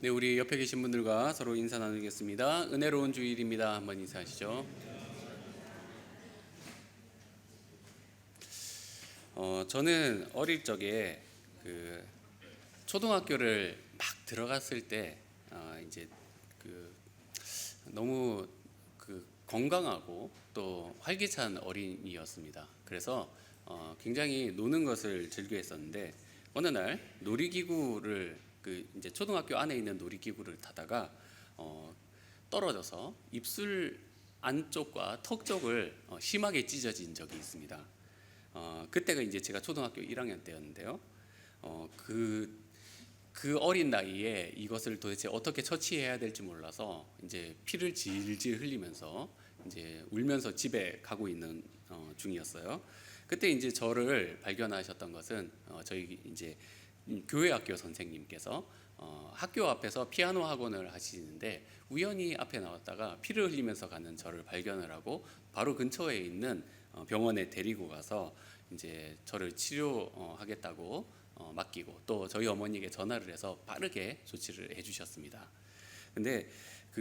네, 우리 옆에 계신 분들과 서로 인사 나누겠습니다. 은혜로운 주일입니다. 한번 인사하시죠. 저는 어릴 적에 그 초등학교를 막 들어갔을 때 이제 그 너무 건강하고 또 활기찬 어린이였습니다. 그래서 굉장히 노는 것을 즐겨했었는데 어느 날 놀이기구를 이제 초등학교 안에 있는 놀이기구를 타다가 떨어져서 입술 안쪽과 턱 쪽을 심하게 찢어진 적이 있습니다. 그때가 이제 제가 초등학교 1학년 때였는데요. 그 어린 나이에 이것을 도대체 어떻게 처치해야 될지 몰라서 이제 피를 질질 흘리면서 이제 울면서 집에 가고 있는 중이었어요. 그때 이제 저를 발견하셨던 것은 저희 이제 교회 학교 선생님께서 학교 앞에서 피아노 학원을 하시는데 우연히 앞에 나왔다가 피를 흘리면서 가는 저를 발견을 하고 바로 근처에 있는 병원에 데리고 가서 이제 저를 치료하겠다고 맡기고 또 저희 어머니에게 전화를 해서 빠르게 조치를 해주셨습니다. 근데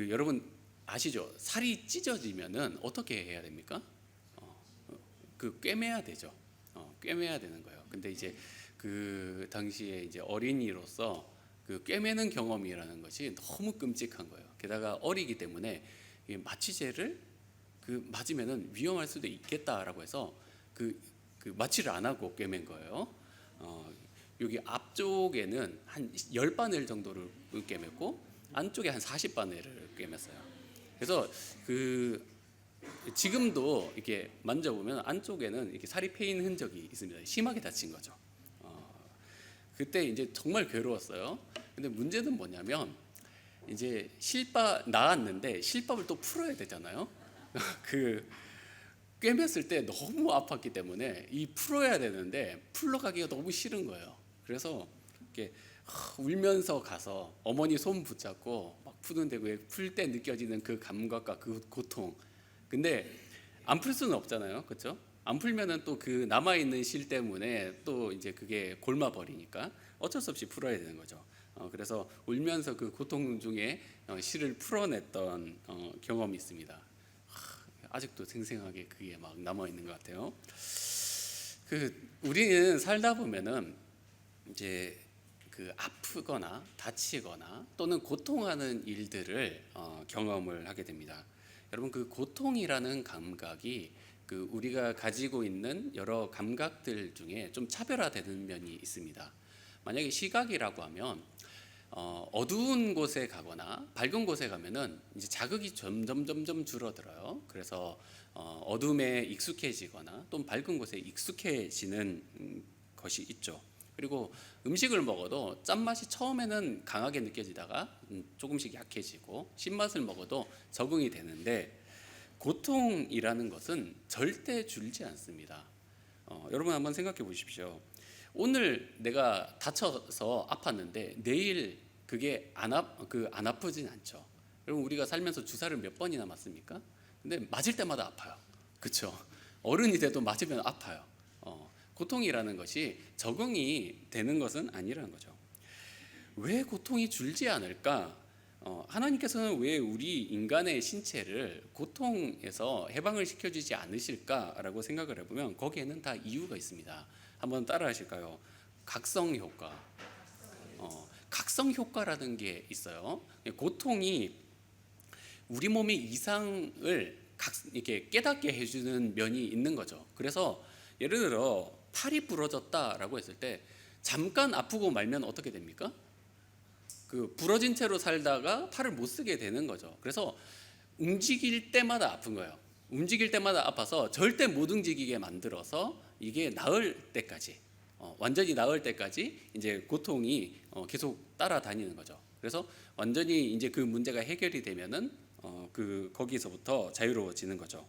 여러분 아시죠? 살이 찢어지면은 어떻게 해야 됩니까? 꿰매야 되죠. 꿰매야 되는 거예요. 근데 이제 그 당시에 이제 어린이로서 꿰매는 경험이라는 것이 너무 끔찍한 거예요. 게다가 어리기 때문에 마취제를 맞으면은 위험할 수도 있겠다라고 해서 마취를 안 하고 꿰맨 거예요. 여기 앞쪽에는 한 10바늘 정도를 꿰맸고 안쪽에 한 40바늘을 꿰맸어요. 그래서 지금도 이렇게 만져보면 안쪽에는 이렇게 살이 패인 흔적이 있습니다. 심하게 다친 거죠. 그때 이제 정말 괴로웠어요. 근데 문제는 뭐냐면 이제 실밥 나았는데 실밥을 또 풀어야 되잖아요. 꿰맸을 때 너무 아팠기 때문에 풀어야 되는데 풀러가기가 너무 싫은 거예요. 그래서 이렇게 울면서 가서 어머니 손 붙잡고 막 푸는데 풀 때 느껴지는 그 감각과 그 고통. 근데 안 풀 수는 없잖아요, 그렇죠? 안 풀면은 또 남아 있는 실 때문에 또 이제 그게 골마 버리니까 어쩔 수 없이 풀어야 되는 거죠. 그래서 울면서 그 고통 중에 실을 풀어냈던 경험이 있습니다. 아직도 생생하게 그게 막 남아 있는 것 같아요. 우리는 살다 보면은 이제 아프거나 다치거나 또는 고통하는 일들을 경험을 하게 됩니다. 여러분 고통이라는 감각이 우리가 가지고 있는 여러 감각들 중에 좀 차별화되는 면이 있습니다. 만약에 시각이라고 하면 어두운 곳에 가거나 밝은 곳에 가면은 이제 자극이 점점 줄어들어요. 그래서 어둠에 익숙해지거나 또는 밝은 곳에 익숙해지는 것이 있죠. 그리고 음식을 먹어도 짠맛이 처음에는 강하게 느껴지다가 조금씩 약해지고 신맛을 먹어도 적응이 되는데 고통이라는 것은 절대 줄지 않습니다. 여러분 한번 생각해 보십시오. 오늘 내가 다쳐서 아팠는데 내일 그게 안 아프진 않죠. 여러분 우리가 살면서 주사를 몇 번이나 맞습니까? 근데 맞을 때마다 아파요. 그렇죠? 어른이 돼도 맞으면 아파요. 고통이라는 것이 적응이 되는 것은 아니라는 거죠. 왜 고통이 줄지 않을까? 하나님께서는 왜 우리 인간의 신체를 고통에서 해방을 시켜주지 않으실까라고 생각을 해보면 거기에는 다 이유가 있습니다. 한번 따라 하실까요? 각성 효과. 각성 효과라는 게 있어요. 고통이 우리 몸의 이상을 이렇게 깨닫게 해주는 면이 있는 거죠. 그래서 예를 들어 팔이 부러졌다라고 했을 때 잠깐 아프고 말면 어떻게 됩니까? 부러진 채로 살다가 팔을 못 쓰게 되는 거죠. 그래서 움직일 때마다 아픈 거예요. 움직일 때마다 아파서 절대 못 움직이게 만들어서 이게 나을 때까지 완전히 나을 때까지 이제 고통이 계속 따라다니는 거죠. 그래서 완전히 이제 그 문제가 해결이 되면은 거기서부터 자유로워지는 거죠.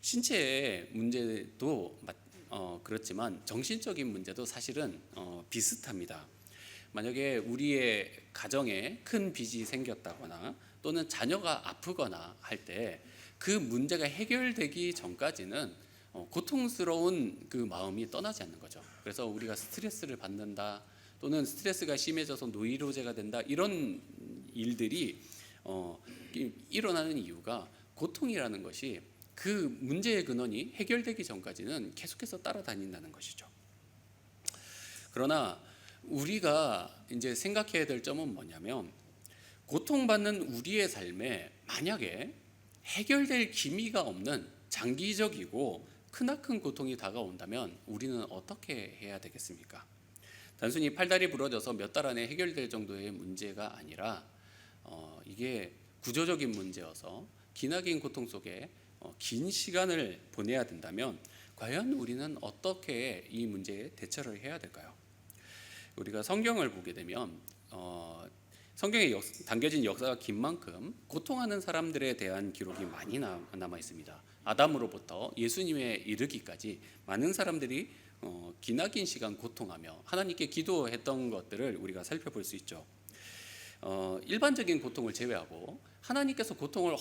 신체의 문제도 그렇지만 정신적인 문제도 사실은 비슷합니다. 만약에 우리의 가정에 큰 빚이 생겼다거나 또는 자녀가 아프거나 할 때 그 문제가 해결되기 전까지는 고통스러운 마음이 떠나지 않는 거죠. 그래서 우리가 스트레스를 받는다 또는 스트레스가 심해져서 노이로제가 된다 이런 일들이 일어나는 이유가 고통이라는 것이 그 문제의 근원이 해결되기 전까지는 계속해서 따라다닌다는 것이죠. 그러나 우리가 이제 생각해야 될 점은 뭐냐면, 고통받는 우리의 삶에 만약에 해결될 기미가 없는 장기적이고 크나큰 고통이 다가온다면 우리는 어떻게 해야 되겠습니까? 단순히 팔다리 부러져서 몇 달 안에 해결될 정도의 문제가 아니라 이게 구조적인 문제여서 기나긴 고통 속에 긴 시간을 보내야 된다면 과연 우리는 어떻게 이 문제에 대처를 해야 될까요? 우리가 성경을 보게 되면 성경에 담겨진 역사가 긴 만큼 고통하는 사람들에 대한 기록이 많이 남아 있습니다. 아담으로부터 예수님에 이르기까지 많은 사람들이 기나긴 시간 고통하며 하나님께 기도했던 것들을 우리가 살펴볼 수 있죠. 일반적인 고통을 제외하고 하나님께서 고통을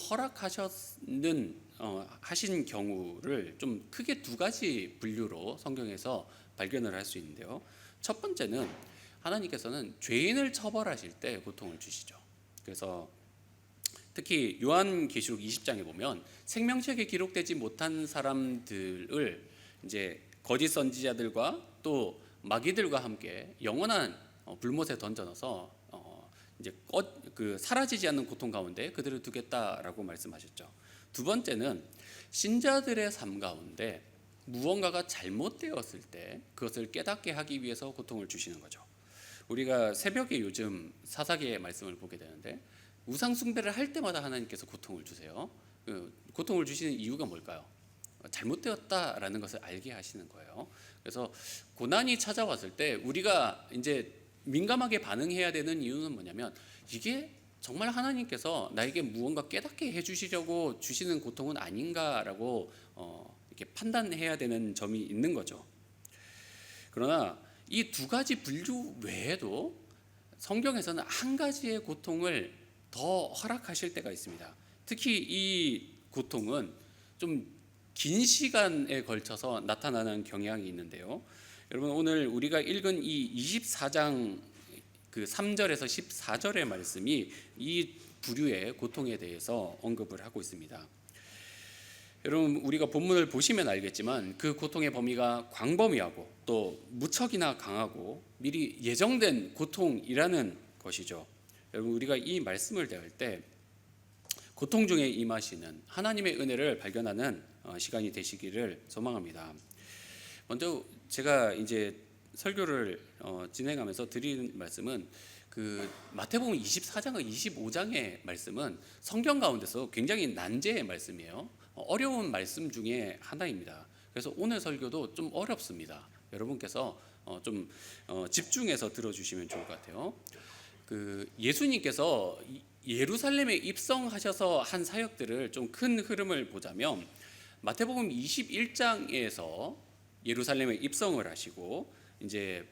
하신 경우를 좀 크게 두 가지 분류로 성경에서 발견을 할 수 있는데요. 첫 번째는 하나님께서는 죄인을 처벌하실 때 고통을 주시죠. 그래서 특히 요한계시록 20장에 보면 생명책에 기록되지 못한 사람들을 이제 거짓 선지자들과 또 마귀들과 함께 영원한 불못에 던져넣어서 이제 사라지지 않는 고통 가운데 그들을 두겠다라고 말씀하셨죠. 두 번째는 신자들의 삶 가운데 무언가가 잘못되었을 때 그것을 깨닫게 하기 위해서 고통을 주시는 거죠. 우리가 새벽에 요즘 사사기의 말씀을 보게 되는데 우상 숭배를 할 때마다 하나님께서 고통을 주세요. 고통을 주시는 이유가 뭘까요? 잘못되었다라는 것을 알게 하시는 거예요. 그래서 고난이 찾아왔을 때 우리가 이제 민감하게 반응해야 되는 이유는 뭐냐면, 이게 정말 하나님께서 나에게 무언가 깨닫게 해주시려고 주시는 고통은 아닌가라고 이렇게 판단해야 되는 점이 있는 거죠. 그러나 이 두 가지 분류 외에도 성경에서는 한 가지의 고통을 더 허락하실 때가 있습니다. 특히 이 고통은 좀 긴 시간에 걸쳐서 나타나는 경향이 있는데요. 여러분, 오늘 우리가 읽은 이 24장 3절에서 14절의 말씀이 이 부류의 고통에 대해서 언급을 하고 있습니다. 여러분, 우리가 본문을 보시면 알겠지만 그 고통의 범위가 광범위하고 또 무척이나 강하고 미리 예정된 고통이라는 것이죠. 여러분, 우리가 이 말씀을 대할 때 고통 중에 임하시는 하나님의 은혜를 발견하는 시간이 되시기를 소망합니다. 먼저 제가 이제 설교를 진행하면서 드리는 말씀은 마태복음 24장과 25장의 말씀은 성경 가운데서 굉장히 난제의 말씀이에요. 어려운 말씀 중에 하나입니다. 그래서 오늘 설교도 좀 어렵습니다. 여러분께서 좀 집중해서 들어주시면 좋을 것 같아요. 예수님께서 예루살렘에 입성하셔서 한 사역들을 좀 큰 흐름을 보자면, 마태복음 21장에서 예루살렘에 입성을 하시고 이제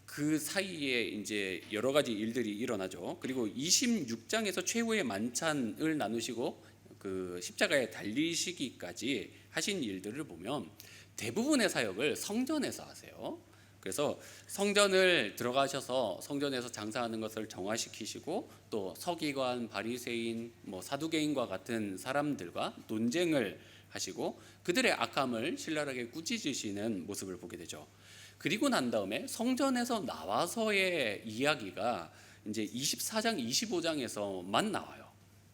그 사이에 이제 여러 가지 일들이 일어나죠. 그리고 26장에서 최후의 만찬을 나누시고 십자가에 달리시기까지 하신 일들을 보면 대부분의 사역을 성전에서 하세요. 그래서 성전을 들어가셔서 성전에서 장사하는 것을 정화시키시고 또 서기관, 바리새인, 사두개인과 같은 사람들과 논쟁을 하시고 그들의 악함을 신랄하게 꾸짖으시는 모습을 보게 되죠. 그리고 난 다음에 성전에서 나와서의 이야기가 이제 24장, 25장에서만 나와요.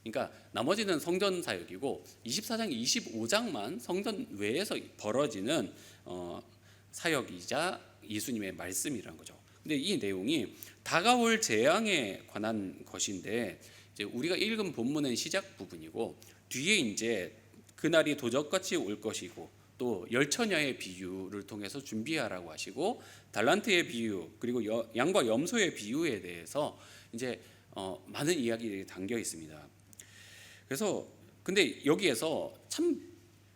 그러니까 나머지는 성전 사역이고 24장, 25장만 성전 외에서 벌어지는 사역이자 예수님의 말씀이라는 거죠. 근데 이 내용이 다가올 재앙에 관한 것인데, 이제 우리가 읽은 본문은 시작 부분이고 뒤에 이제 그날이 도적같이 올 것이고 또 열처녀의 비유를 통해서 준비하라고 하시고 달란트의 비유 그리고 양과 염소의 비유에 대해서 이제 많은 이야기들이 담겨 있습니다. 그래서 근데 여기에서 참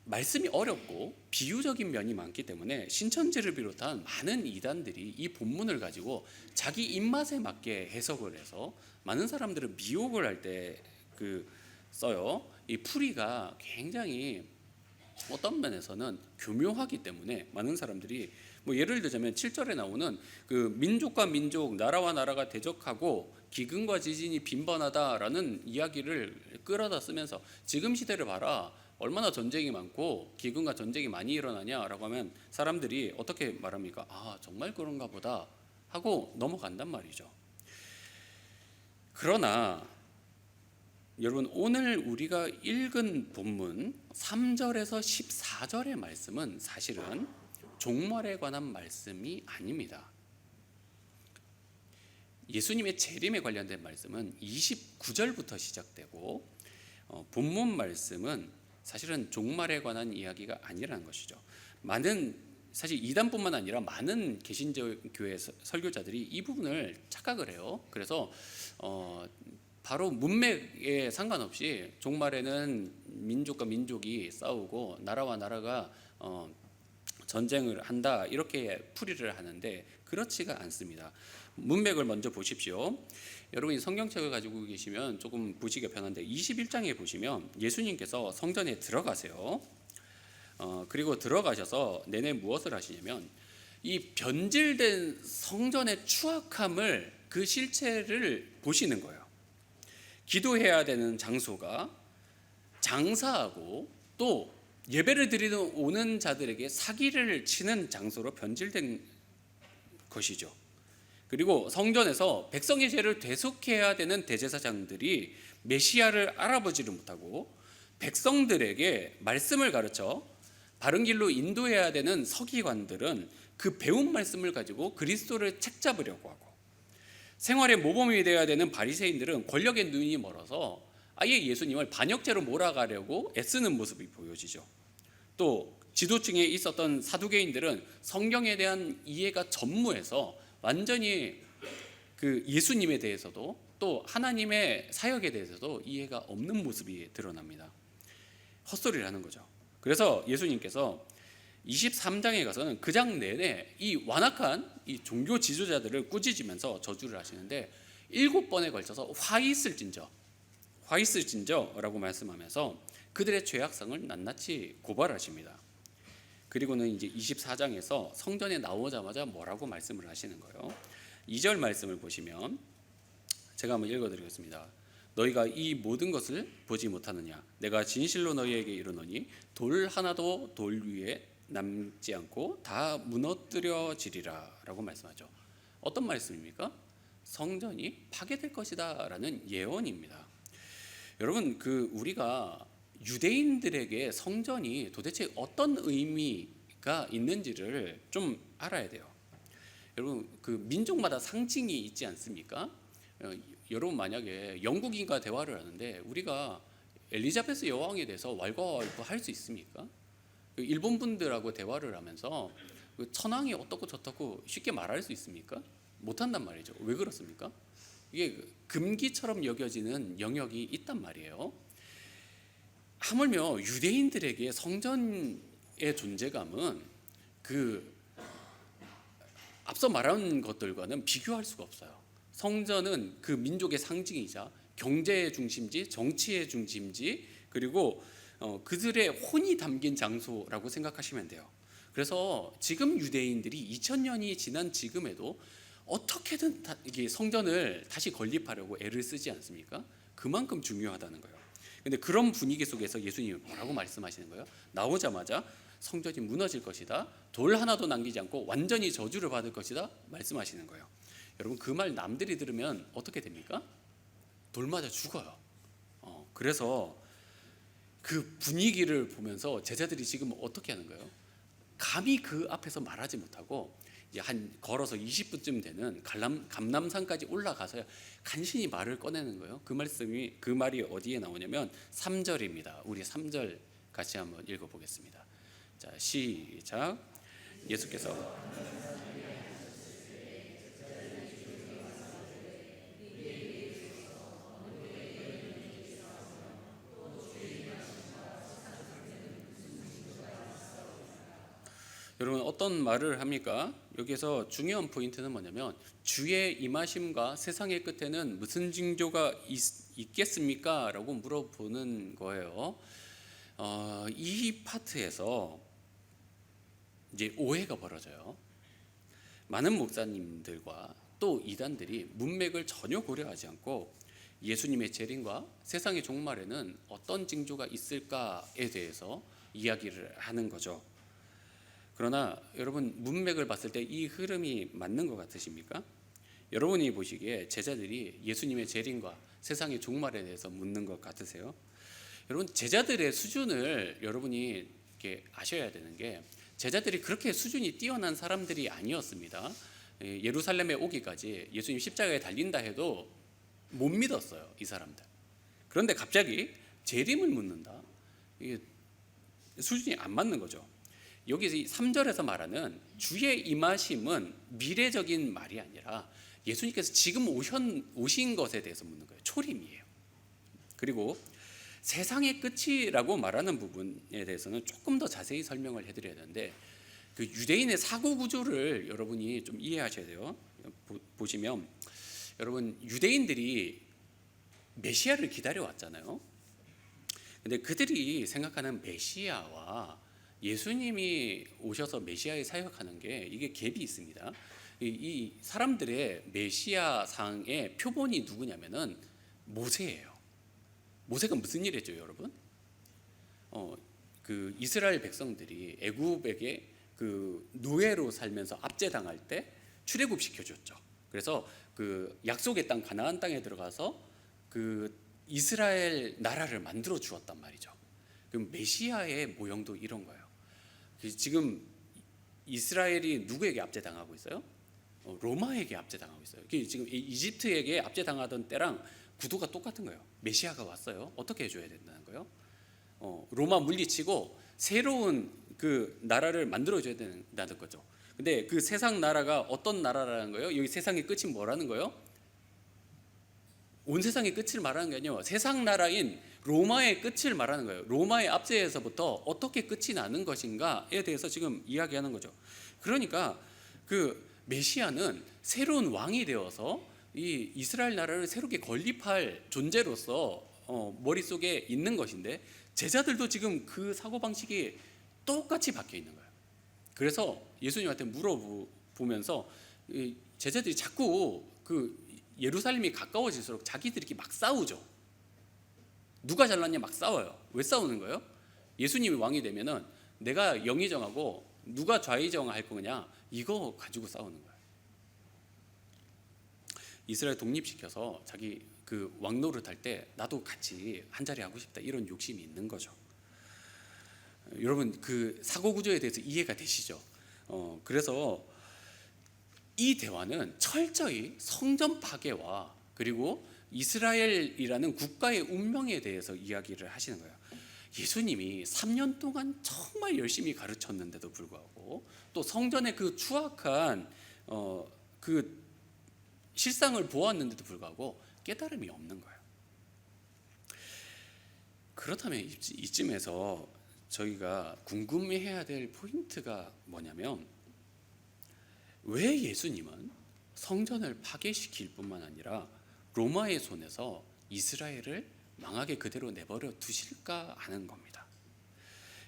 말씀이 어렵고 비유적인 면이 많기 때문에 신천지를 비롯한 많은 이단들이 이 본문을 가지고 자기 입맛에 맞게 해석을 해서 많은 사람들은 미혹을 할 때 써요. 이 풀이가 굉장히 어떤 면에서는 교묘하기 때문에 많은 사람들이 예를 들자면 7절에 나오는 민족과 민족, 나라와 나라가 대적하고 기근과 지진이 빈번하다라는 이야기를 끌어다 쓰면서 지금 시대를 봐라, 얼마나 전쟁이 많고 기근과 전쟁이 많이 일어나냐라고 하면 사람들이 어떻게 말합니까? 아, 정말 그런가 보다 하고 넘어간단 말이죠. 그러나 여러분, 오늘 우리가 읽은 본문 3절에서 14절의 말씀은 사실은 종말에 관한 말씀이 아닙니다. 예수님의 재림에 관련된 말씀은 29절부터 시작되고 본문 말씀은 사실은 종말에 관한 이야기가 아니라는 것이죠. 사실 이단뿐만 아니라 많은 개신교회 설교자들이 이 부분을 착각을 해요. 그래서 바로 문맥에 상관없이 종말에는 민족과 민족이 싸우고 나라와 나라가 전쟁을 한다, 이렇게 풀이를 하는데 그렇지가 않습니다. 문맥을 먼저 보십시오. 여러분이 성경책을 가지고 계시면 조금 보시기가 편한데 21장에 보시면 예수님께서 성전에 들어가세요. 그리고 들어가셔서 내내 무엇을 하시냐면 이 변질된 성전의 추악함을, 그 실체를 보시는 거예요. 기도해야 되는 장소가 장사하고 또 예배를 드리는 오는 자들에게 사기를 치는 장소로 변질된 것이죠. 그리고 성전에서 백성의 죄를 대속해야 되는 대제사장들이 메시아를 알아보지를 못하고 백성들에게 말씀을 가르쳐 바른 길로 인도해야 되는 서기관들은 그 배운 말씀을 가지고 그리스도를 책잡으려고 하고, 생활의 모범이 되어야 되는 바리새인들은 권력의 눈이 멀어서 아예 예수님을 반역죄로 몰아가려고 애쓰는 모습이 보여지죠. 또 지도층에 있었던 사두개인들은 성경에 대한 이해가 전무해서 완전히 그 예수님에 대해서도 또 하나님의 사역에 대해서도 이해가 없는 모습이 드러납니다. 헛소리를 하는 거죠. 그래서 예수님께서 23장에 가서는 그 장 내내 이 완악한 이 종교 지도자들을 꾸짖으면서 저주를 하시는데 7번에 걸쳐서 화 있을진저라고 말씀하면서 그들의 죄악성을 낱낱이 고발하십니다. 그리고는 이제 24장에서 성전에 나오자마자 뭐라고 말씀을 하시는 거예요. 2절 말씀을 보시면 제가 한번 읽어드리겠습니다. 너희가 이 모든 것을 보지 못하느냐? 내가 진실로 너희에게 이르노니 돌 하나도 돌 위에 남지 않고 다 무너뜨려지리라 라고 말씀하죠. 어떤 말씀입니까? 성전이 파괴될 것이다 라는 예언입니다. 여러분, 우리가 유대인들에게 성전이 도대체 어떤 의미가 있는지를 좀 알아야 돼요. 여러분, 민족마다 상징이 있지 않습니까? 여러분, 만약에 영국인과 대화를 하는데 우리가 엘리자베스 여왕에 대해서 왈가왈부 할 수 있습니까? 일본 분들하고 대화를 하면서 천황이 어떻고 저떻고 쉽게 말할 수 있습니까? 못한단 말이죠. 왜 그렇습니까? 이게 금기처럼 여겨지는 영역이 있단 말이에요. 하물며 유대인들에게 성전의 존재감은 앞서 말한 것들과는 비교할 수가 없어요. 성전은 그 민족의 상징이자 경제의 중심지, 정치의 중심지, 그리고 그들의 혼이 담긴 장소라고 생각하시면 돼요. 그래서 지금 유대인들이 2000년이 지난 지금에도 어떻게든 이게 성전을 다시 건립하려고 애를 쓰지 않습니까? 그만큼 중요하다는 거예요. 근데 그런 분위기 속에서 예수님이 뭐라고 말씀하시는 거예요? 나오자마자 성전이 무너질 것이다, 돌 하나도 남기지 않고 완전히 저주를 받을 것이다 말씀하시는 거예요. 여러분, 그 말 남들이 들으면 어떻게 됩니까? 돌 맞아 죽어요. 그래서 그 분위기를 보면서 제자들이 지금 어떻게 하는 거예요? 감히 그 앞에서 말하지 못하고 이제 걸어서 20분쯤 되는 감람산까지 올라가서야 간신히 말을 꺼내는 거예요. 그 말이 어디에 나오냐면 3절입니다. 우리 3절 같이 한번 읽어보겠습니다. 자, 시작. 예수께서 여러분, 어떤 말을 합니까? 여기서 중요한 포인트는 뭐냐면 주의 임하심과 세상의 끝에는 무슨 징조가 있겠습니까? 라고 물어보는 거예요. 이 파트에서 이제 오해가 벌어져요. 많은 목사님들과 또 이단들이 문맥을 전혀 고려하지 않고 예수님의 재림과 세상의 종말에는 어떤 징조가 있을까에 대해서 이야기를 하는 거죠. 그러나 여러분, 문맥을 봤을 때 이 흐름이 맞는 것 같으십니까? 여러분이 보시기에 제자들이 예수님의 재림과 세상의 종말에 대해서 묻는 것 같으세요? 여러분, 제자들의 수준을 여러분이 이렇게 아셔야 되는 게, 제자들이 그렇게 수준이 뛰어난 사람들이 아니었습니다. 예루살렘에 오기까지 예수님 십자가에 달린다 해도 못 믿었어요, 이 사람들. 그런데 갑자기 재림을 묻는다. 이게 수준이 안 맞는 거죠. 여기 3절에서 말하는 주의 임하심은 미래적인 말이 아니라 예수님께서 지금 오신 것에 대해서 묻는 거예요. 초림이에요. 그리고 세상의 끝이라고 말하는 부분에 대해서는 조금 더 자세히 설명을 해드려야 되는데, 그 유대인의 사고 구조를 여러분이 좀 이해하셔야 돼요. 보시면 여러분, 유대인들이 메시아를 기다려왔잖아요. 근데 그들이 생각하는 메시아와 예수님이 오셔서 메시아의 사역하는 게 이게 갭이 있습니다. 이 사람들의 메시아상의 표본이 누구냐면은 모세예요. 모세가 무슨 일 했죠, 여러분? 그 이스라엘 백성들이 애굽에게 그 노예로 살면서 압제당할 때 출애굽 시켜줬죠. 그래서 그 약속의 땅 가나안 땅에 들어가서 그 이스라엘 나라를 만들어 주었단 말이죠. 그럼 메시아의 모형도 이런 거예요. 지금 이스라엘이 누구에게 압제당하고 있어요? 로마에게 압제당하고 있어요. 지금 이집트에게 압제당하던 때랑 구도가 똑같은 거예요. 메시아가 왔어요. 어떻게 해줘야 된다는 거예요? 로마 물리치고 새로운 그 나라를 만들어줘야 된다는 거죠. 근데 그 세상 나라가 어떤 나라라는 거예요? 여기 세상의 끝이 뭐라는 거예요? 온 세상의 끝을 말하는 게 아니에요. 세상 나라인 로마의 끝을 말하는 거예요. 로마의 압제에서부터 어떻게 끝이 나는 것인가에 대해서 지금 이야기하는 거죠. 그러니까 그 메시아는 새로운 왕이 되어서 이 이스라엘 나라를 새롭게 건립할 존재로서 머릿속에 있는 것인데, 제자들도 지금 그 사고방식이 똑같이 박혀 있는 거예요. 그래서 예수님한테 물어보면서 제자들이 자꾸 그 예루살렘이 가까워질수록 자기들끼리 막 싸우죠. 누가 잘났냐 막 싸워요. 왜 싸우는 거예요? 예수님이 왕이 되면은 내가 영이 정하고 누가 좌위 정할 거냐, 이거 가지고 싸우는 거예요. 이스라엘 독립시켜서 자기 그 왕노릇 할 때 나도 같이 한 자리 하고 싶다, 이런 욕심이 있는 거죠. 여러분, 그 사고 구조에 대해서 이해가 되시죠? 그래서 이 대화는 철저히 성전 파괴와 그리고 이스라엘이라는 국가의 운명에 대해서 이야기를 하시는 거예요. 예수님이 3년 동안 정말 열심히 가르쳤는데도 불구하고, 또 성전의 그 추악한 그 실상을 보았는데도 불구하고 깨달음이 없는 거예요. 그렇다면 이쯤에서 저희가 궁금해해야 될 포인트가 뭐냐면, 왜 예수님은 성전을 파괴시킬 뿐만 아니라 로마의 손에서 이스라엘을 망하게 그대로 내버려 두실까 하는 겁니다.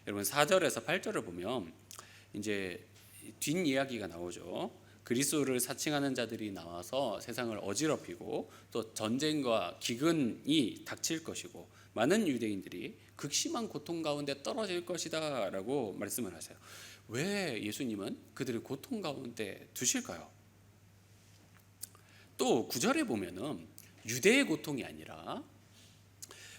여러분, 4절에서 8절을 보면 이제 뒷이야기가 나오죠. 그리스도를 사칭하는 자들이 나와서 세상을 어지럽히고 또 전쟁과 기근이 닥칠 것이고 많은 유대인들이 극심한 고통 가운데 떨어질 것이다 라고 말씀을 하세요. 왜 예수님은 그들을 고통 가운데 두실까요? 또 9절에 보면은 유대의 고통이 아니라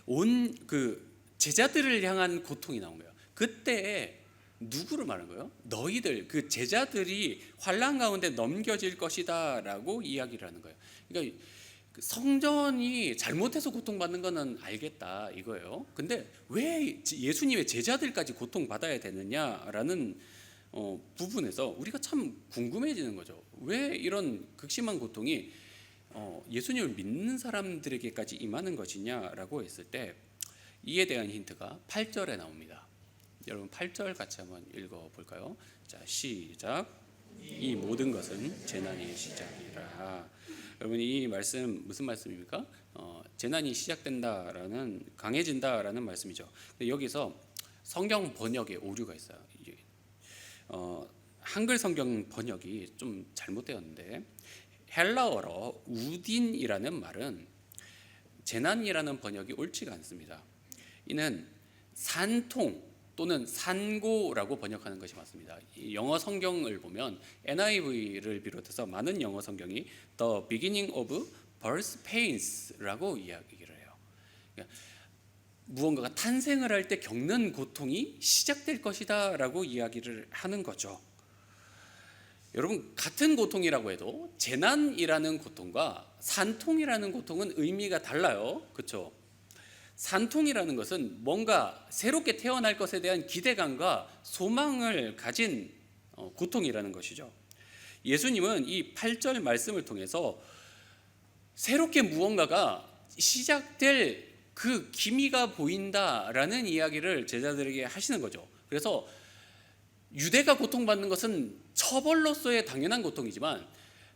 온 그 제자들을 향한 고통이 나온 거예요. 그때 누구를 말하는 거예요? 너희들, 그 제자들이 환난 가운데 넘겨질 것이다 라고 이야기를 하는 거예요. 그러니까 성전이 잘못해서 고통받는 거는 알겠다 이거예요. 근데 왜 예수님의 제자들까지 고통받아야 되느냐라는 부분에서 우리가 참 궁금해지는 거죠. 왜 이런 극심한 고통이 예수님을 믿는 사람들에게까지 임하는 것이냐라고 했을 때, 이에 대한 힌트가 8절에 나옵니다. 여러분, 8절 같이 한번 읽어볼까요? 자, 시작. 이 모든 것은 재난의 시작이라. 여러분, 이 말씀 무슨 말씀입니까? 재난이 시작된다라는, 강해진다라는 말씀이죠. 근데 여기서 성경 번역에 오류가 있어요. 한글 성경 번역이 좀 잘못되었는데, 헬라어로 우딘이라는 말은 재난이라는 번역이 옳지가 않습니다. 이는 산통 또는 산고라고 번역하는 것이 맞습니다. 영어 성경을 보면 NIV를 비롯해서 많은 영어 성경이 The beginning of birth pains라고 이야기를 해요. 그러니까 무언가가 탄생을 할 때 겪는 고통이 시작될 것이다 라고 이야기를 하는 거죠. 여러분, 같은 고통이라고 해도 재난이라는 고통과 산통이라는 고통은 의미가 달라요. 그렇죠? 산통이라는 것은 뭔가 새롭게 태어날 것에 대한 기대감과 소망을 가진 고통이라는 것이죠. 예수님은 이 8절 말씀을 통해서 새롭게 무언가가 시작될 그 기미가 보인다라는 이야기를 제자들에게 하시는 거죠. 그래서 유대가 고통받는 것은 처벌로서의 당연한 고통이지만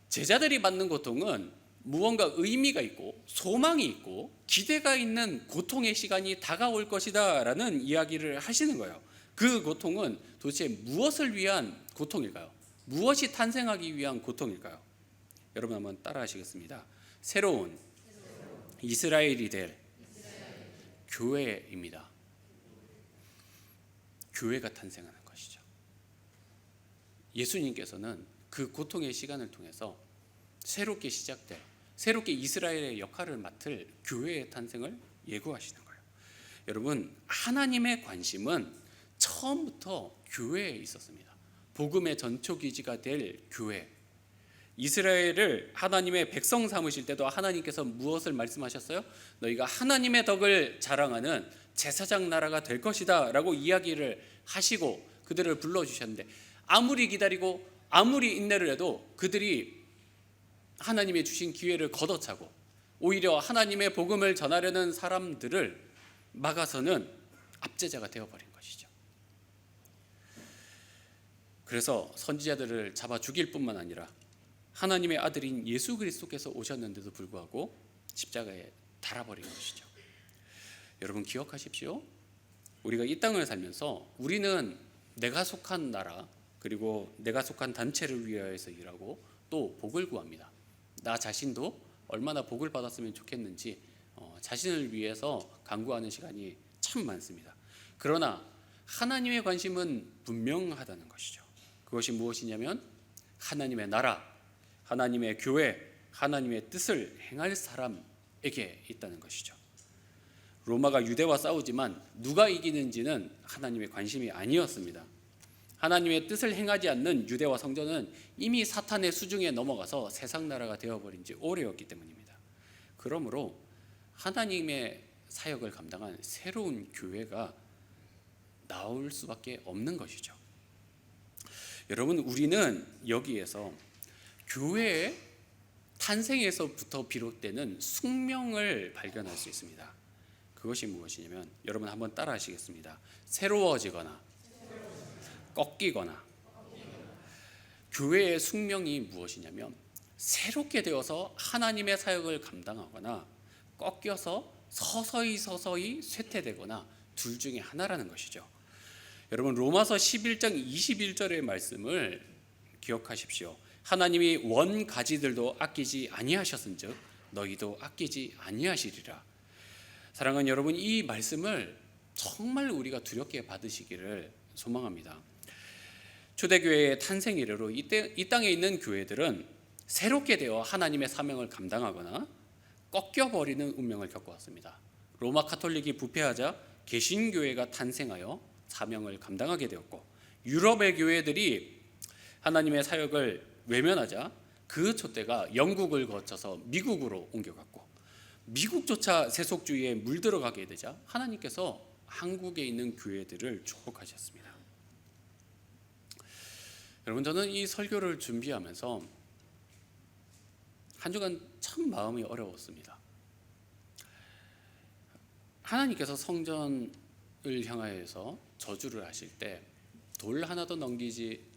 제자들이 받는 고통은 무언가 의미가 있고 소망이 있고 기대가 있는 고통의 시간이 다가올 것이다 라는 이야기를 하시는 거예요. 그 고통은 도대체 무엇을 위한 고통일까요? 무엇이 탄생하기 위한 고통일까요? 여러분 한번 따라 하시겠습니다. 새로운 이스라엘이 될 교회입니다. 교회가 탄생하는 것이죠. 예수님께서는 그 고통의 시간을 통해서 새롭게 시작될, 새롭게 이스라엘의 역할을 맡을 교회의 탄생을 예고하시는 거예요. 여러분, 하나님의 관심은 처음부터 교회에 있었습니다. 복음의 전초기지가 될 교회. 이스라엘을 하나님의 백성 삼으실 때도 하나님께서 무엇을 말씀하셨어요? 너희가 하나님의 덕을 자랑하는 제사장 나라가 될 것이다 라고 이야기를 하시고 그들을 불러주셨는데, 아무리 기다리고 아무리 인내를 해도 그들이 하나님의 주신 기회를 걷어차고 오히려 하나님의 복음을 전하려는 사람들을 막아서는 압제자가 되어버린 것이죠. 그래서 선지자들을 잡아 죽일 뿐만 아니라 하나님의 아들인 예수 그리스도께서 오셨는데도 불구하고 십자가에 달아버린 것이죠. 여러분 기억하십시오. 우리가 이 땅을 살면서 우리는 내가 속한 나라 그리고 내가 속한 단체를 위하여서 일하고 또 복을 구합니다. 나 자신도 얼마나 복을 받았으면 좋겠는지 자신을 위해서 간구하는 시간이 참 많습니다. 그러나 하나님의 관심은 분명하다는 것이죠. 그것이 무엇이냐면 하나님의 나라, 하나님의 교회, 하나님의 뜻을 행할 사람에게 있다는 것이죠. 로마가 유대와 싸우지만 누가 이기는지는 하나님의 관심이 아니었습니다. 하나님의 뜻을 행하지 않는 유대와 성전은 이미 사탄의 수중에 넘어가서 세상 나라가 되어버린 지 오래였기 때문입니다. 그러므로 하나님의 사역을 감당한 새로운 교회가 나올 수밖에 없는 것이죠. 여러분, 우리는 여기에서 교회의 탄생에서부터 비롯되는 숙명을 발견할 수 있습니다. 그것이 무엇이냐면 여러분 한번 따라 하시겠습니다. 새로워지거나 꺾이거나. 교회의 숙명이 무엇이냐면 새롭게 되어서 하나님의 사역을 감당하거나 꺾여서 서서히 쇠퇴되거나 둘 중에 하나라는 것이죠. 여러분 로마서 11장 21절의 말씀을 기억하십시오. 하나님이 원 가지들도 아끼지 아니하셨은즉 너희도 아끼지 아니하시리라. 사랑하는 여러분, 이 말씀을 정말 우리가 두렵게 받으시기를 소망합니다. 초대교회의 탄생 이래로 이 땅에 있는 교회들은 새롭게 되어 하나님의 사명을 감당하거나 꺾여버리는 운명을 겪어왔습니다. 로마 카톨릭이 부패하자 개신교회가 탄생하여 사명을 감당하게 되었고, 유럽의 교회들이 하나님의 사역을 외면하자 그 촛대가 영국을 거쳐서 미국으로 옮겨갔고, 미국조차 세속주의에 물들어가게 되자 하나님께서 한국에 있는 교회들을 축복하셨습니다. 여러분, 저는 이 설교를 준비하면서 한 주간 참 마음이 어려웠습니다. 하나님께서 성전을 향하여서 저주를 하실 때 돌 하나도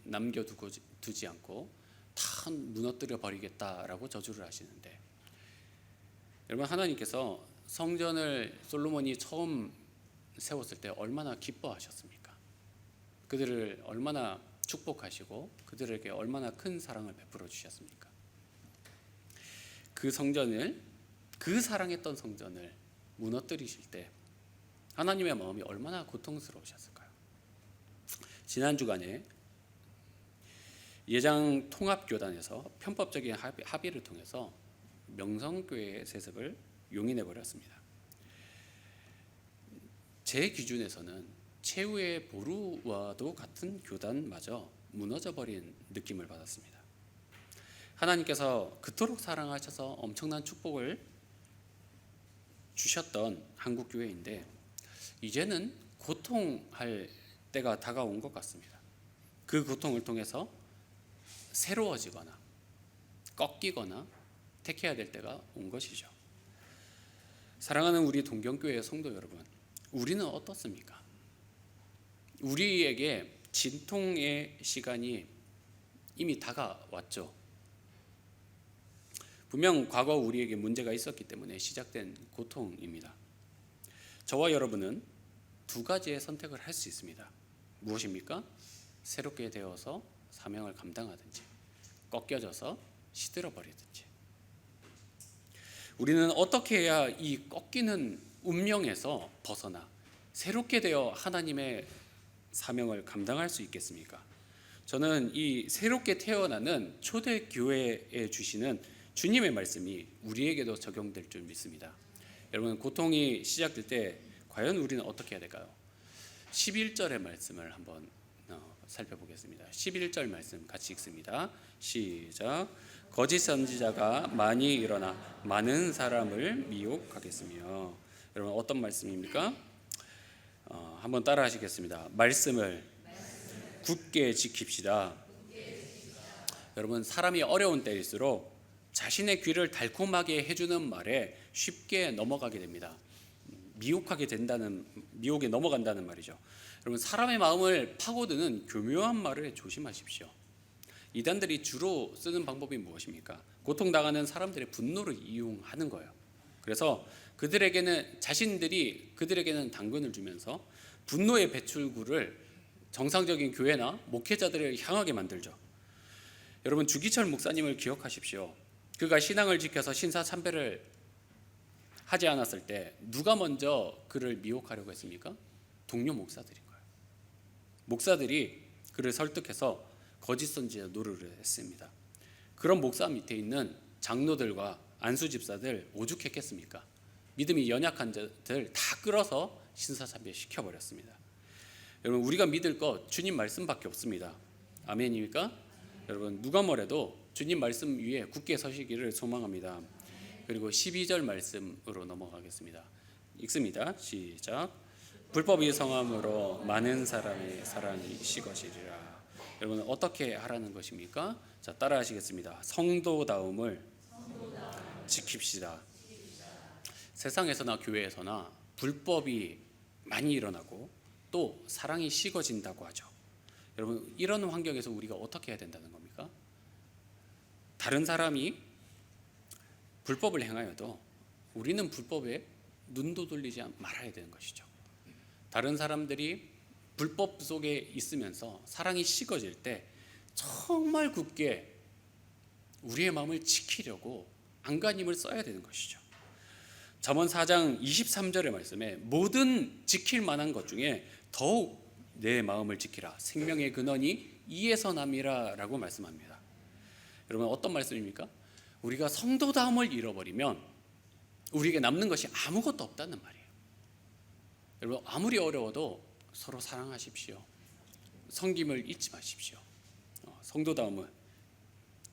남겨두지 않고 다 무너뜨려 버리겠다라고 저주를 하시는데, 여러분 하나님께서 성전을 솔로몬이 처음 세웠을 때 얼마나 기뻐하셨습니까? 그들을 얼마나 축복하시고 그들에게 얼마나 큰 사랑을 베풀어 주셨습니까? 그 성전을, 그 사랑했던 성전을 무너뜨리실 때 하나님의 마음이 얼마나 고통스러우셨을까요? 지난 주간에 예장 통합교단에서 편법적인 합의를 통해서 명성교회 세습을 용인해 버렸습니다. 제 기준에서는 최후의 보루와도 같은 교단마저 무너져 버린 느낌을 받았습니다. 하나님께서 그토록 사랑하셔서 엄청난 축복을 주셨던 한국교회인데 이제는 고통할 때가 다가온 것 같습니다. 그 고통을 통해서 새로워지거나 꺾이거나 택해야 될 때가 온 것이죠. 사랑하는 우리 동경교회 성도 여러분, 우리는 어떻습니까? 우리에게 진통의 시간이 이미 다가왔죠. 분명 과거 우리에게 문제가 있었기 때문에 시작된 고통입니다. 저와 여러분은 두 가지의 선택을 할 수 있습니다. 무엇입니까? 새롭게 되어서 사명을 감당하든지 꺾여져서 시들어 버리든지. 우리는 어떻게 해야 이 꺾이는 운명에서 벗어나 새롭게 되어 하나님의 사명을 감당할 수 있겠습니까? 저는 이 새롭게 태어나는 초대교회에 주시는 주님의 말씀이 우리에게도 적용될 줄 믿습니다. 여러분, 고통이 시작될 때 과연 우리는 어떻게 해야 될까요? 11절의 말씀을 한번 살펴보겠습니다. 11절 말씀 같이 읽습니다. 시작. 거짓 선지자가 많이 일어나 많은 사람을 미혹하겠으며. 여러분, 어떤 말씀입니까? 한번 따라 하시겠습니다. 말씀을 굳게 지킵시다. 여러분, 사람이 어려운 때일수록 자신의 귀를 달콤하게 해주는 말에 쉽게 넘어가게 됩니다. 미혹에 넘어간다는 말이죠. 여러분, 사람의 마음을 파고드는 교묘한 말을 조심하십시오. 이단들이 주로 쓰는 방법이 무엇입니까? 고통당하는 사람들의 분노를 이용하는 거예요. 그래서 자신들이 그들에게는 당근을 주면서 분노의 배출구를 정상적인 교회나 목회자들을 향하게 만들죠. 여러분, 주기철 목사님을 기억하십시오. 그가 신앙을 지켜서 신사참배를 하지 않았을 때 누가 먼저 그를 미혹하려고 했습니까? 동료 목사들인 거예요. 목사들이 그를 설득해서 거짓 선지자 노릇을 했습니다. 그런 목사 밑에 있는 장로들과 안수 집사들 오죽했겠습니까? 믿음이 연약한 자들 다 끌어서 신사참배 시켜버렸습니다. 여러분, 우리가 믿을 것 주님 말씀밖에 없습니다. 아멘입니까? 여러분, 누가 뭐래도 주님 말씀 위에 굳게 서시기를 소망합니다. 그리고 12절 말씀으로 넘어가겠습니다. 읽습니다. 시작. 불법이 성함으로 많은 사람의 사랑이 식어지리라. 여러분, 어떻게 하라는 것입니까? 자, 따라 하시겠습니다. 성도다움을 지킵시다. 세상에서나 교회에서나 불법이 많이 일어나고 또 사랑이 식어진다고 하죠. 여러분, 이런 환경에서 우리가 어떻게 해야 된다는 겁니까? 다른 사람이 불법을 행하여도 우리는 불법에 눈도 돌리지 말아야 되는 것이죠. 다른 사람들이 불법 속에 있으면서 사랑이 식어질 때 정말 굳게 우리의 마음을 지키려고 안간힘을 써야 되는 것이죠. 잠언 4장 23절의 말씀에 모든 지킬 만한 것 중에 더욱 내 마음을 지키라. 생명의 근원이 이에서 남이라 라고 말씀합니다. 여러분, 어떤 말씀입니까? 우리가 성도다움을 잃어버리면 우리에게 남는 것이 아무것도 없다는 말이에요. 여러분, 아무리 어려워도 서로 사랑하십시오. 섬김을 잊지 마십시오. 성도다움을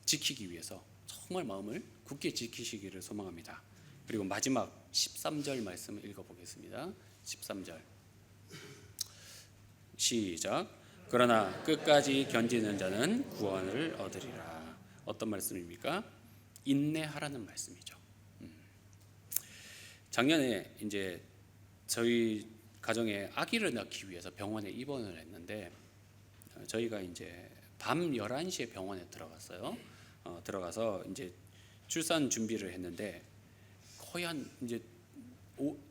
지키기 위해서 정말 마음을 굳게 지키시기를 소망합니다. 그리고 마지막 13절 말씀을 읽어보겠습니다. 13절 시작. 그러나 끝까지 견디는 자는 구원을 얻으리라. 어떤 말씀입니까? 인내하라는 말씀이죠. 작년에 이제 저희 가정에 아기를 낳기 위해서 병원에 입원을 했는데 저희가 이제 밤 11시에 병원에 들어갔어요. 들어가서 이제 출산 준비를 했는데 거의 한 이제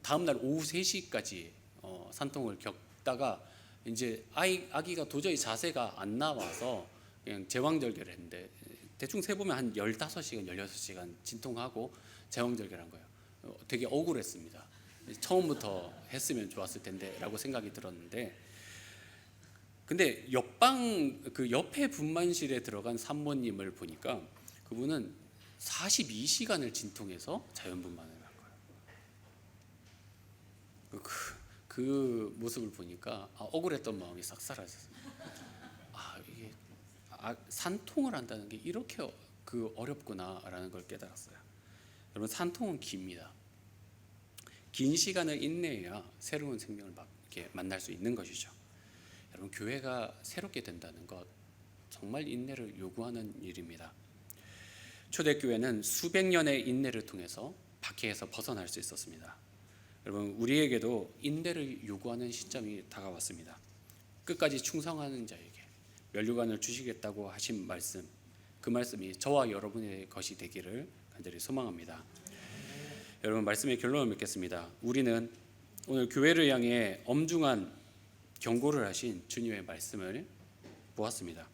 다음 날 오후 3시까지 산통을 겪다가 이제 아기가 도저히 자세가 안 나와서 그냥 제왕절개를 했는데 대충 세보면 한 15시간, 16시간 진통하고 제왕절개한 거예요. 되게 억울했습니다. 처음부터 했으면 좋았을 텐데 라고 생각이 들었는데, 근데 그 옆에 분만실에 들어간 산모님을 보니까 그분은 42시간을 진통해서 자연분만을 한 거예요. 그 모습을 보니까 억울했던 마음이 싹 사라졌어요. 이게 산통을 한다는 게 이렇게 어렵구나라는 걸 깨달았어요. 여러분, 산통은 깁니다. 긴 시간을 인내해야 새로운 생명을 이렇게 만날 수 있는 것이죠. 여러분, 교회가 새롭게 된다는 것 정말 인내를 요구하는 일입니다. 초대교회는 수백 년의 인내를 통해서 박해에서 벗어날 수 있었습니다. 여러분, 우리에게도 인내를 요구하는 시점이 다가왔습니다. 끝까지 충성하는 자에게 면류관을 주시겠다고 하신 말씀, 그 말씀이 저와 여러분의 것이 되기를 간절히 소망합니다. 여러분, 말씀의 결론을 맺겠습니다. 우리는 오늘 교회를 향해 엄중한 경고를 하신 주님의 말씀을 보았습니다.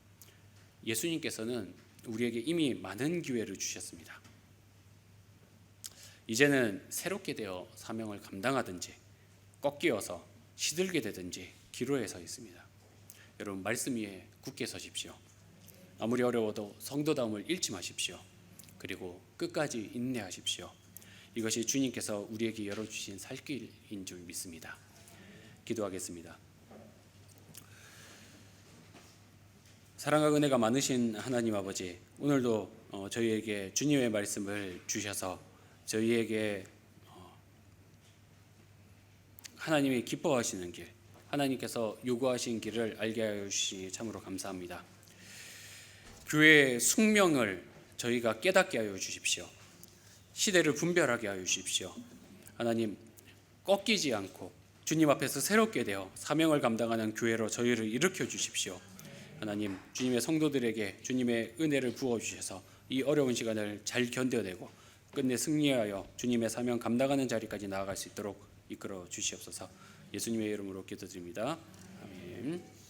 예수님께서는 우리에게 이미 많은 기회를 주셨습니다. 이제는 새롭게 되어 사명을 감당하든지 꺾이어서 시들게 되든지 기로에 서 있습니다. 여러분, 말씀 위에 굳게 서십시오. 아무리 어려워도 성도다움을 잃지 마십시오. 그리고 끝까지 인내하십시오. 이것이 주님께서 우리에게 열어주신 살 길인 줄 믿습니다. 기도하겠습니다. 사랑과 은혜가 많으신 하나님 아버지, 오늘도 저희에게 주님의 말씀을 주셔서 저희에게 하나님이 기뻐하시는 길, 하나님께서 요구하신 길을 알게 하여 주시니 참으로 감사합니다. 교회의 숙명을 저희가 깨닫게 하여 주십시오. 시대를 분별하게 하여 주십시오. 하나님, 꺾이지 않고 주님 앞에서 새롭게 되어 사명을 감당하는 교회로 저희를 일으켜 주십시오. 하나님, 주님의 성도들에게 주님의 은혜를 부어주셔서 이 어려운 시간을 잘 견뎌내고 끝내 승리하여 주님의 사명 감당하는 자리까지 나아갈 수 있도록 이끌어 주시옵소서. 예수님의 이름으로 기도드립니다. 아멘.